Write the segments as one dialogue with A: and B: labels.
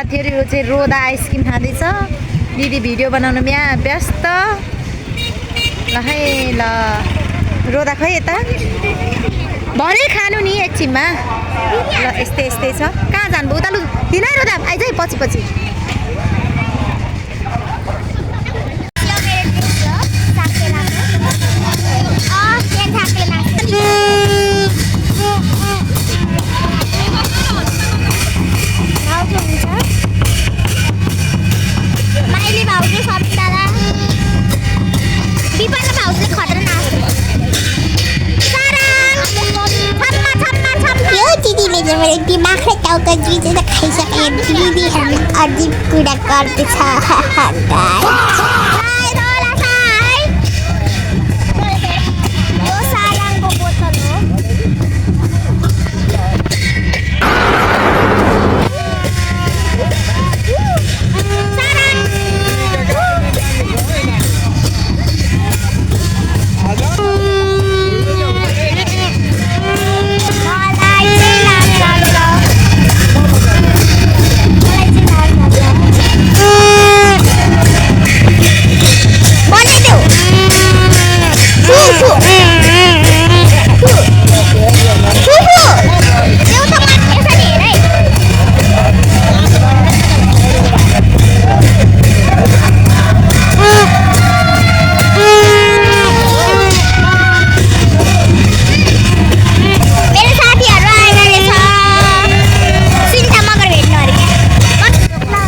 A: साथीहरु यो चाहिँ रोदा आइसक्रिम खाँदैछ। दिदी भिडियो बनाउनु व्यस्त। ल है ल रोदा खै यता भरे खानु नि एकछिनमा। ल यस्तै यस्तै छ। कहाँ जानु उता लु हिँड रोदा आइज है पछि पछि।
B: दिमागले टाउका जुझेर खाइसकेँ दिदी अजीब कुरा गर्दैछ।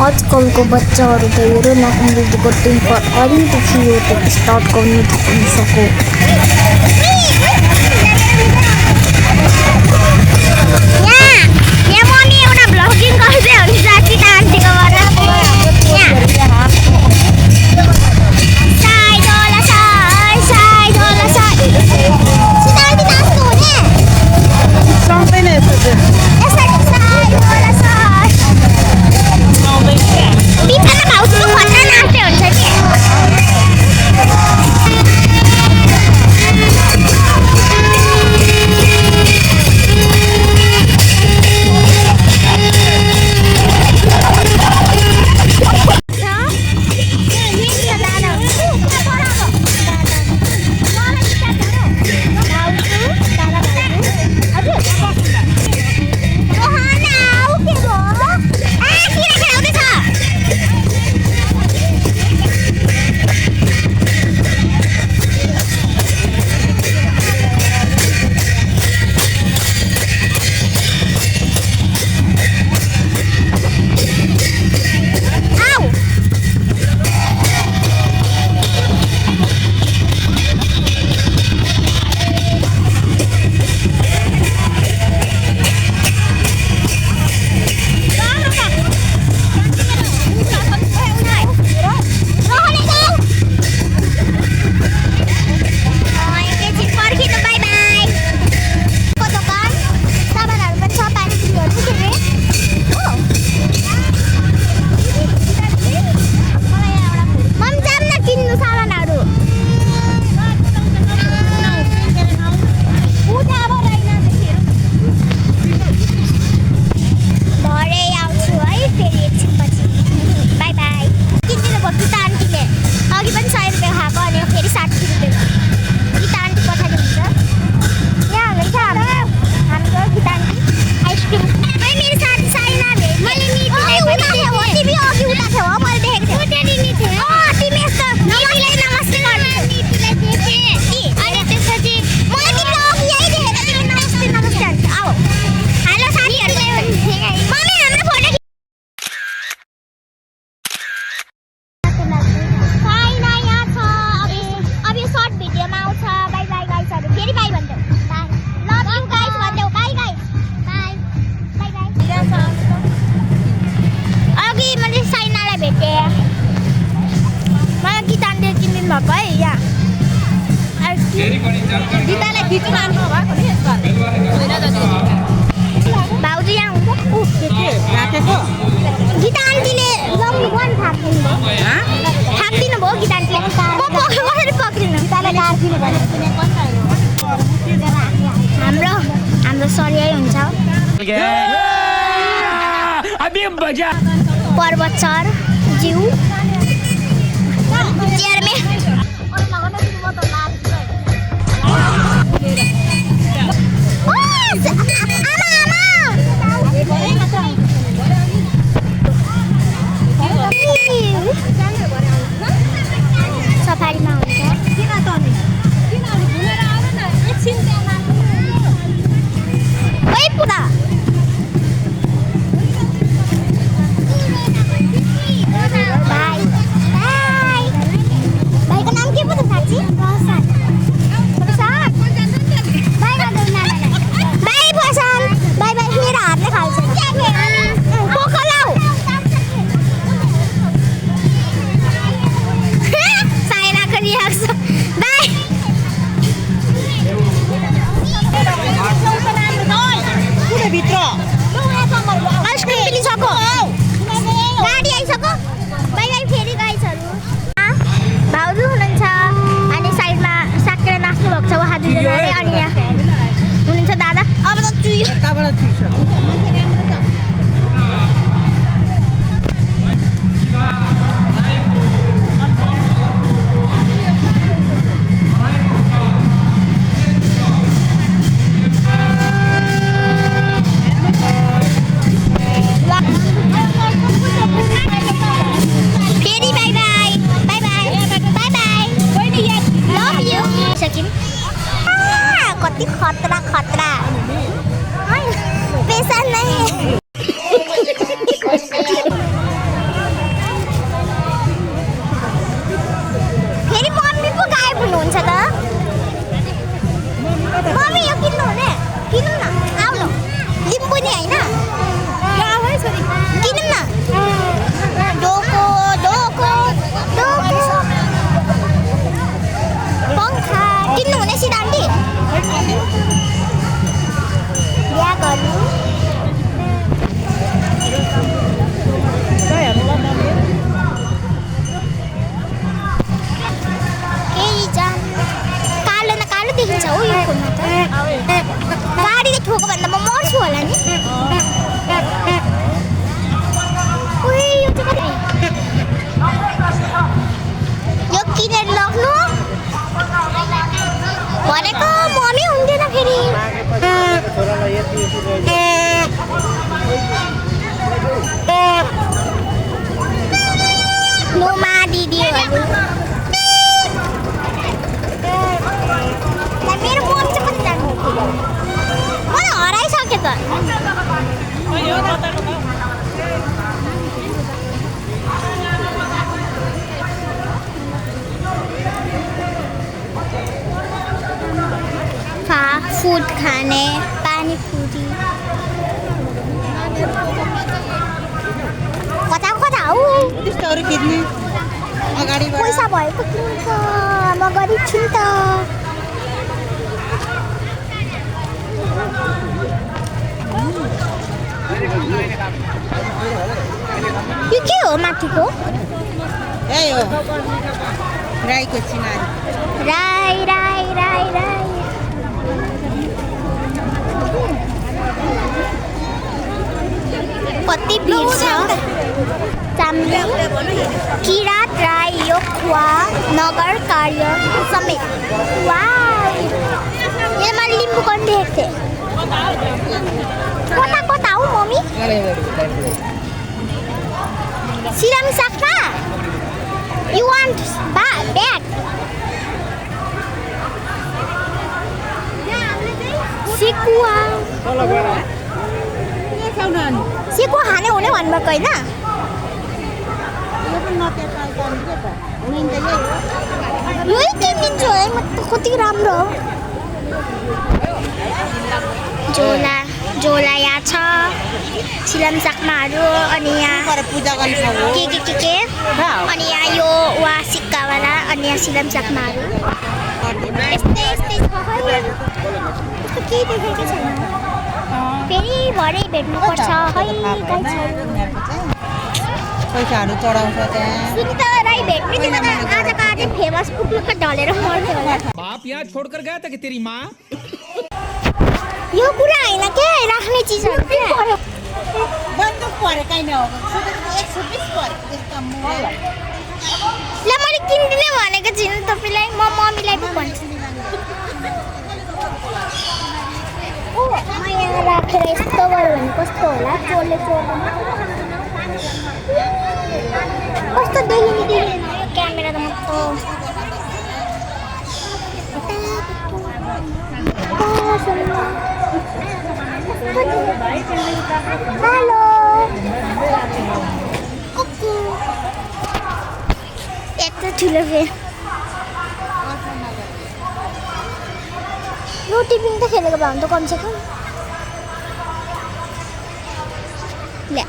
B: आजकलको बच्चाहरू त हेर न अङ्ग्रेजीको टेम्पर अलिकति यो त स्टार्ट गर्नु थालिसक्यो। यहाँ मम्मी एउटा भ्लगिङ गर्दै हुन्छ सीता आन्टीकोबाट। भाउजू यहाँ हुन्छ गीता आन्टीले थाप्दिनु भयो गीता आन्टीले कसरी पक्रिनु हाम्रो सरियै हुन्छ। पर्वत चढ जिउ चेयरमे सफारीमा हुन्छ ओइ पुरा बाई बाई भाइको नाम के पो त साक्षी प्रसाद प्रसाद बाई गर्दैन बाई प्रसाद बाई बाई मेरो हातले खाल्छ पोखलाउ साइनाको रियाक्सन बाई
A: भित्र
B: आइसक्रिम पिलिसक्यो गाडी आइसक्यो बाई बाई फेरि गाइसहरू भाउजू हुनुहुन्छ अनि साइडमा साकेर नाच्नु भएको छ उहाँ दुईजनाले अनि यहाँ हुनुहुन्छ दादा अब त चुयो फेरि by by by by by by love you सक्यौँ कति खतरा खतरा पैसा नै फेरि मम्मी पो गायब हुनुहुन्छ त मम्मी यो किन्नु हुने किनौँ न आउनु लिम्बू नि होइन किनौँ न डोको डोको डोको पङ्खा किन्नु हुने सिद्धान्ती बिहा गर्नु केही जान कालो न कालो देखिन्छ हो यो फोनमा त गाडीले ठोको भन्दा म मर्छु होला नि उही यो चाहिँ कति यो किनेर लग्नु भनेको मम्मी हुन्थेन फेरि नुमा दिदीहरू मेरो मम्मी चाहिँ कति जानु मलाई हराइसक्यो त फुड खाने पानी पुरी कता कता हो
A: त्यस्तोहरू खिच्ने अगाडिबाट
B: पैसा भएको किन्छ म गरिब छु नि त यो के हो माथिको
A: यही हो राईको चिनारी
B: राई राई राई राई कति भिड छ चाम्रे किरात राई योखवा नगर कार्य समेत वाउ यसमा लिम्बू कन देखेको थिएँ कता कता हो मम्मी सिरामी साक्पा यु वान्ट ब्याग सेकुवा सेकुवा खाने हुने भन्नुभएको होइन यही किनिदिन्छु है म त कति राम्रो हो झोला झोला यहाँ छ सिलाम साक्माहरू अनि यहाँ
A: पूजा गर्नु
B: के अनि यहाँ यो वा सिक्कावाला अनि यहाँ सिलाम साक्माहरू यस्तै यस्तै छ खै यस्तो केही देखेको छैन फेरि भरे भेट्नुपर्छ है
A: पैसाहरू चढाउँछ त्यहाँ
B: सुनिता राई भेट्ने तिमी त आजको आज फेमस पुग्लुक ढलेर मर्थ्यो होला
C: बाप यहाँ छोड़कर गया था कि तेरी माँ
B: यो कुरा होइन के राख्ने चिजहरू के
A: बन्दुक परे काइन हो
B: ल मैले किन्दिनँ भनेको छुइनँ तपाईँलाई म मम्मीलाई पो भन्छु ओ म यहाँ राखेर यस्तो गऱ्यो भने कस्तो होला चोरले कस्तो देखिने यो क्यामेरा त हेलो कुकु यत्रो ठुलो फेरि रोटी पिङ त खेलेको भए त कमसेकम ल्या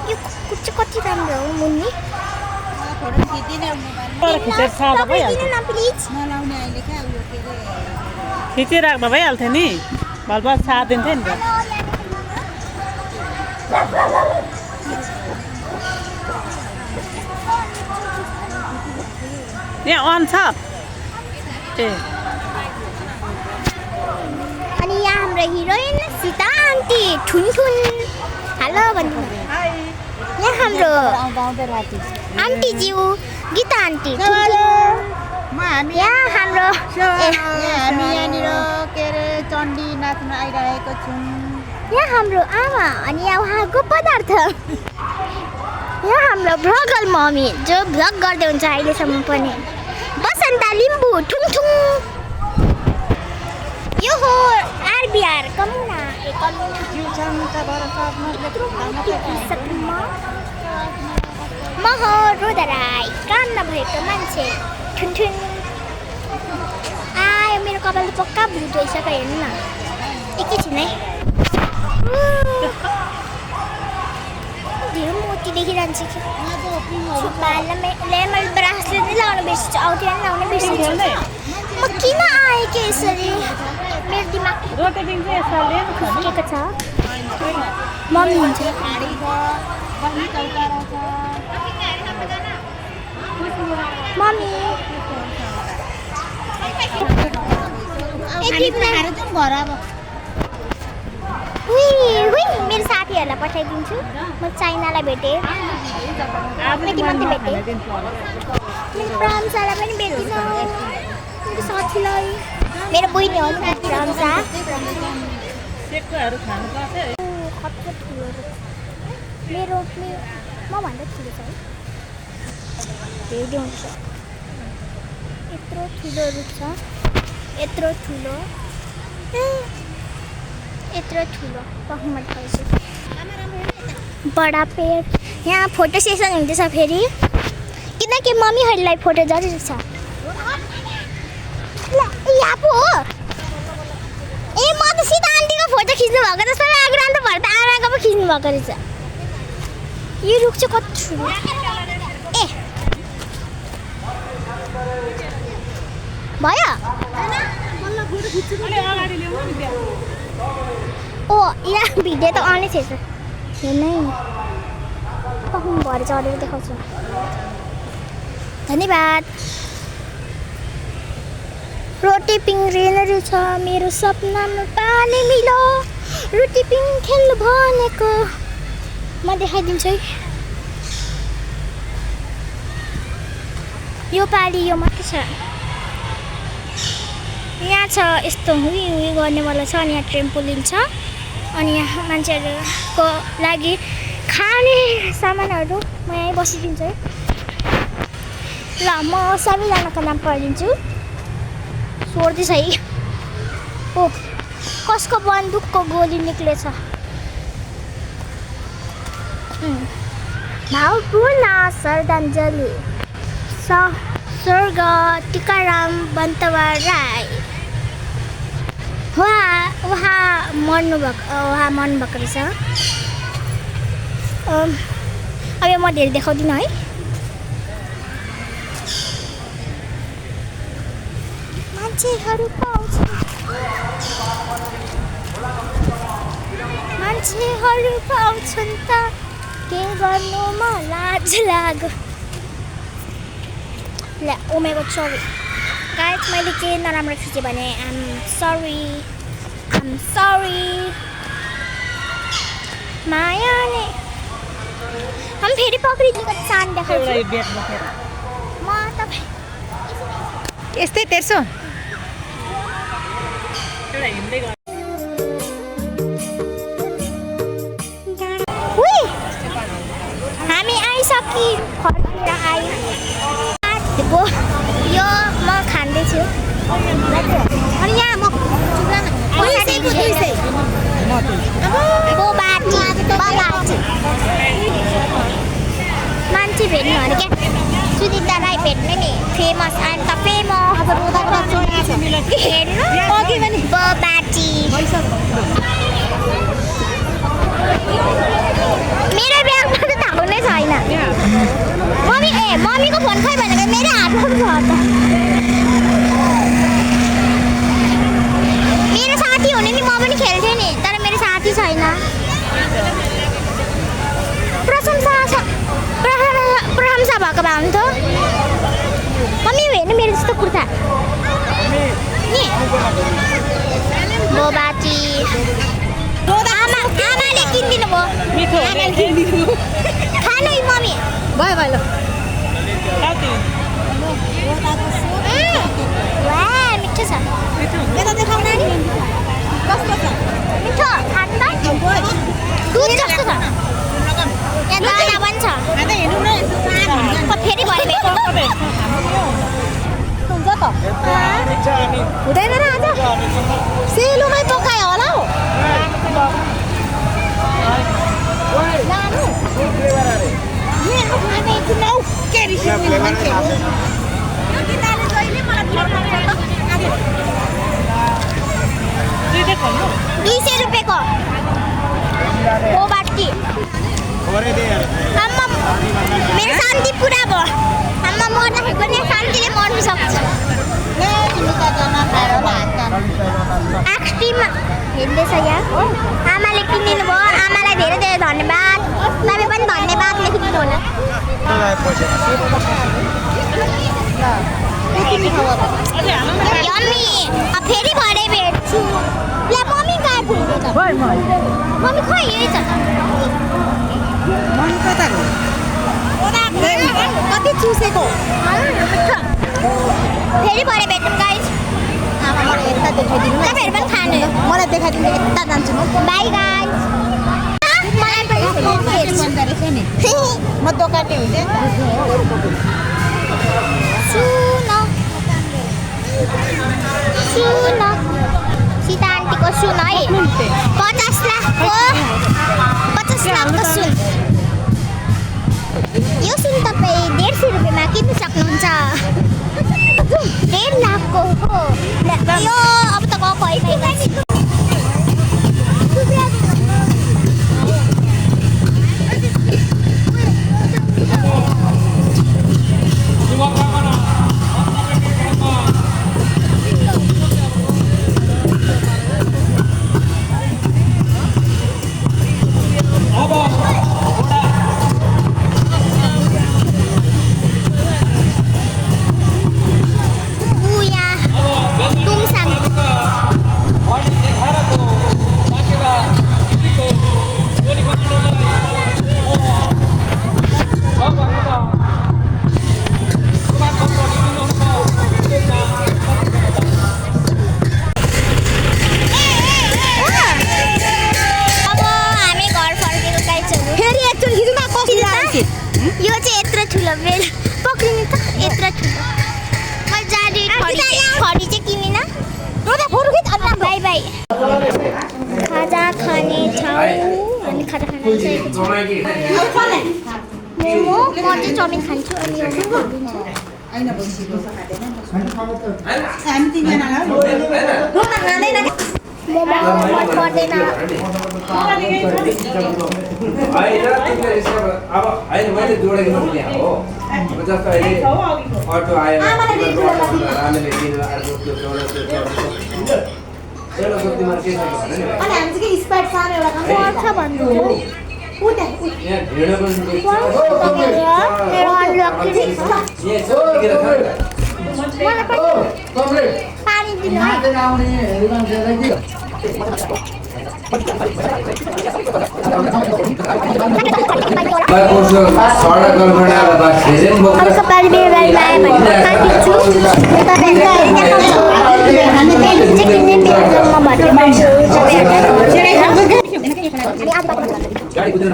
B: यो कुकुर चाहिँ कति राम्रो हो मुन्नी
D: खिचिराख्दा भइहाल्थ्यो नि भलपा साथ दिन्थ्यो नि त यहाँ अन छ ए
B: अनि यहाँ हाम्रो हिरोइन सीता आन्टी ठुनठुन हेलो भन्नु यहाँ हाम्रो आन्टीज्यू गीता आन्टी यहाँ हाम्रो
A: हामी यहाँनिर के अरे चण्डी नाच्न आइरहेको छौँ
B: यहाँ हाम्रो आमा अनि यहाँ उहाँको पदार्थ यहाँ हाम्रो भ्लगल मम्मी जो भ्लग गर्दै हुन्छ अहिलेसम्म पनि बसन्ता लिम्बू ठुङठुङ यो हो आरबिआर कमुना म हो रोदा राई काम नभएको मान्छे ठुनठुन आयो मेरो कपाल त पक्का भुट भइसक्यो हेर्नु न एकैछिन है धेरै मोती देखिरहन्छ कि लेमन ब्रासले नै लाउनु बिर्सिन्छ आउँथ्यो नि लाउनु बिर्सिन्छ म किन आएँ कि यसरी मेरो दिमाग खुस्किएको छ मम्मी हुन्छ मम्मी मेरो साथीहरूलाई पठाइदिन्छु म चाइनालाई भेटेँ यति मात्रै भेटेँ मेरो प्रांशालाई पनि भेटिनँ मेरो साथीलाई मेरो बहिनी हो नि प्रांशा कत्रो ठुलो मेरो मभन्दा ठुलो छ है धेरै हुन्छ यत्रो ठुलो रुख छ यत्रो ठुलो पहुँमा देखाउँछु बडा पेड यहाँ फोटो सेसन हुँदैछ फेरि किनकि मम्मीहरूलाई फोटो जरुरी छ यहाँ पो हो ए म त सीता आन्टीको फोटो खिच्नु भएको जस्तो लाग्यो अन्त भरे त आमाको पो खिच्नु भएको रहेछ यो रुख चाहिँ कति ठुलो ए भयो ओ यहाँ भिडियो त अनै थिएछ हेर्नै पहुँ भरे चढेर देखाउँछु धन्यवाद रोटी पिङ रेलहरू छ मेरो सपनामा पानी मिलो रोटी पिङ खेल्नु भनेको म देखाइदिन्छु है यो पालि यो मात्रै छ यहाँ छ यस्तो हुई गर्नेवाला छ अनि यहाँ ट्रेम्पोलिन छ अनि यहाँ मान्छेहरूको लागि खाने सामानहरू म यहीँ बसिदिन्छु है ल म सबैजनाको नाम पढिदिन्छु सोध्दैछ है ओ कसको बन्दुकको गोली निक्लेछ भावपूर्ण श्रद्धाञ्जली स्वर्ग टिकाराम बन्तवा राई उहाँ मर्नुभएको रहेछ अब म धेरै देखाउँदिनँ है मान्छेहरू पाउँछन् त के गर्नुमा लाज लाग्यो ल ओमेको सरी गाइस मैले के नराम्रो खिचेँ भने आम सरी मायाले हम फेरि पक्रिदिएको चान देखाउँछु
D: एउटा ब्याग बोकेर
B: म तपाईँ
A: यस्तै 1300
D: एउटा हिँड्दै गयो
B: उही हामी आइसकि फर्केर आयो यो म खाँदैछु अनि यहाँ म मान्छे भेट्नु अरे क्या सुनिता राई भेट्ने नि फेमस अनि त फेमस हेर्नु बोबाटी मेरो ब्यागमा त थाहा नै छैन मम्मीको फोन खै भनेको मेरो हातमा छ त मेरो साथी हुने नि म पनि खेल्थेँ नि तर मेरो साथी छैन प्रशंसा भएको भए हुन्थ्यो मम्मी हेर्नु मेरो जस्तो कुर्ता नि बोबाटी आमाले किनिदिनु भयो खानु मम्मी
A: भयो भयो ल
B: मिठो छ यता देखाउन नि कस्तो छ मिठो खानु दुध जस्तो छ यहाँ दाना पनि छ फेरि भयो
A: हुन्छ त हुँदैन र आज सेलुमै पकायो होला हौ लानु के रिसिभ मान्छे यो किताले जहिले मलाई
B: $200 बोबाटी आम्मा मेरो शान्ति पुरा भयो आम्मा मर्दाखेरि पनि शान्तिले मर्नु सक्छ एक्सट्रिममा हेर्दैछ यहाँ आमाले किनिदिनु भयो आमालाई धेरै धेरै धन्यवाद तपाईँ पनि धन्यवाद लेखिदिनु होला यम्मी फेरि भरे भेट्छु ला मम्मी कहाँ पुग्नु त मम्मी खै यही छ
A: कति चुसेको
B: फेरि भरे भेटौँ गाइस
A: मलाई यता देखाइदिनु
B: तपाईँहरू पनि खानु
A: मलाई देखाइदिनु यता जान्छु म
B: बाई गाइस मलाई पनि
A: म दोकाने हुँदै
B: सुन सीता आन्टीको सुन है 50 लाखको सुन यो सुन तपाईँ 150 रुपियाँमा किन्न सक्नुहुन्छ 1.5 लाखको हो यो अब त गएको है यो चाहिँ यत्रो ठुलो बेल पक्रिनु त यत्रो ठुलो मैले जाने खडी चाहिँ किनिन बाई बाई खाजा खाने ठाउँ हामी खाजा खान गइसकेको छौँ मोमो म चाहिँ चाउमिन खान्छु अनि यो मोमो मन पर्दैन
E: अब अहिले मैले जोडेको त्यहाँ हो जस्तो अहिले अटो आयो रामेले किनेर अर्को त्यो एउटा गतिमा के छ भने नि
A: अनि हामी चाहिँ के स्पाइट सानो एउटा काम
B: पर्छ भन्नु
E: यहाँ ढेँडो पनि
B: पानी दिनु है
E: उसको सडक गलगडामा बस धेरै
B: अब कपाली मेरो बारीमा आयो भने म काटिन्छु
E: गाडी कुदेर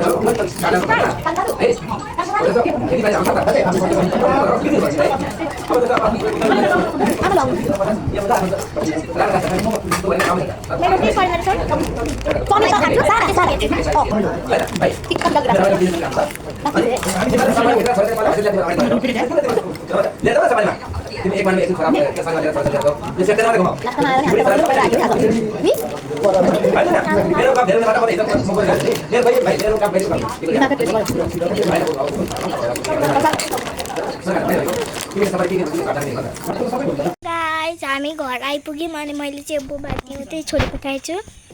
B: गाइस हामी घर आइपुग्यौँ अनि मैले चाहिँ बुबाटी उतै छोडिपठाएछु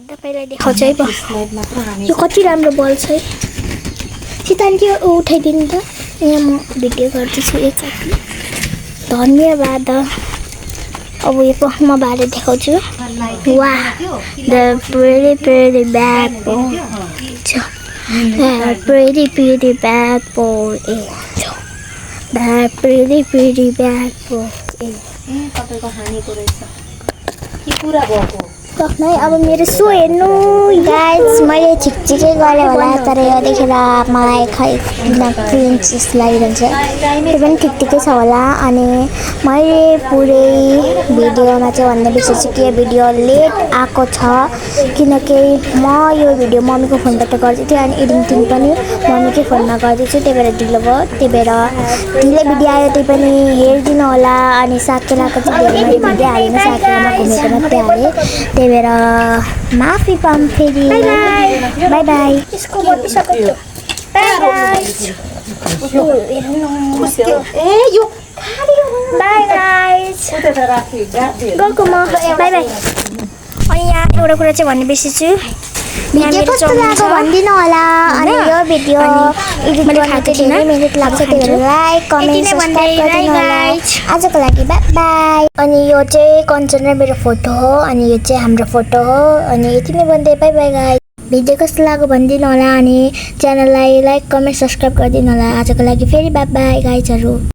B: तपाईँलाई देखाउँछु है यो कति राम्रो बल छ है सितान के उठाइदिनु त यहाँ म भिडियो गर्दैछु एकचोटि धन्यवाद अब यो म बारे देखाउँछु वाह the pretty bad boy pretty bad boy pretty bad boy
A: तपाईँको हानेको रहेछ कि पुरा भएको
B: सक्नै अब मेरो सो हेर्नु गाइस मैले छिकछिकै गरेँ होला तर यो देखेर मलाई खै किन क्रिन्ज जस्तो लागिरहन्छ त्यो पनि ठिकै छ होला अनि मैले पुरै भिडियोमा चाहिँ भन्न बिर्सेछु कि यो भिडियो लेट आएको छ किनकि म यो भिडियो मम्मीको फोनबाट गर्दै थिएँ अनि एडिटिङ पनि मम्मीकै फोनमा गर्दैछु त्यही भएर ढिलो भयो त्यही भएर ढिलै भिडियो आयो त्यही पनि हेरिदिनु होला अनि साकेलाको चाहिँ धेरै मैले भिडियो हालेन साकेलामा घुमेको मात्रै हालेँ त्यही भएर माफी पाऊँ फेरि बाई बाई यसको बटिसक्यो बाई गाइस गएको म बाई बाई अनि यहाँ एउटा कुरा चाहिँ भन्नु बिर्सेछु भिडियो कस्तो लाग्यो भनिदिनु होला अनि यो भिडियो एडिट गर्न चाहिँ धेरै मिनट लाग्छ त्यही भएर लाइक कमेन्ट सब्सक्राइब गरिदिनु होला आजको लागि बाई बाई अनि यो चाहिँ कञ्चन र मेरो फोटो हो अनि यो चाहिँ हाम्रो फोटो हो अनि यति नै भन्दै बाई बाई गाइस भिडियो कस्तो लाग्यो भनिदिनु होला अनि च्यानललाई लाइक कमेन्ट सब्सक्राइब गरिदिनु होला आजको लागि फेरि बाई बाई गाइसहरू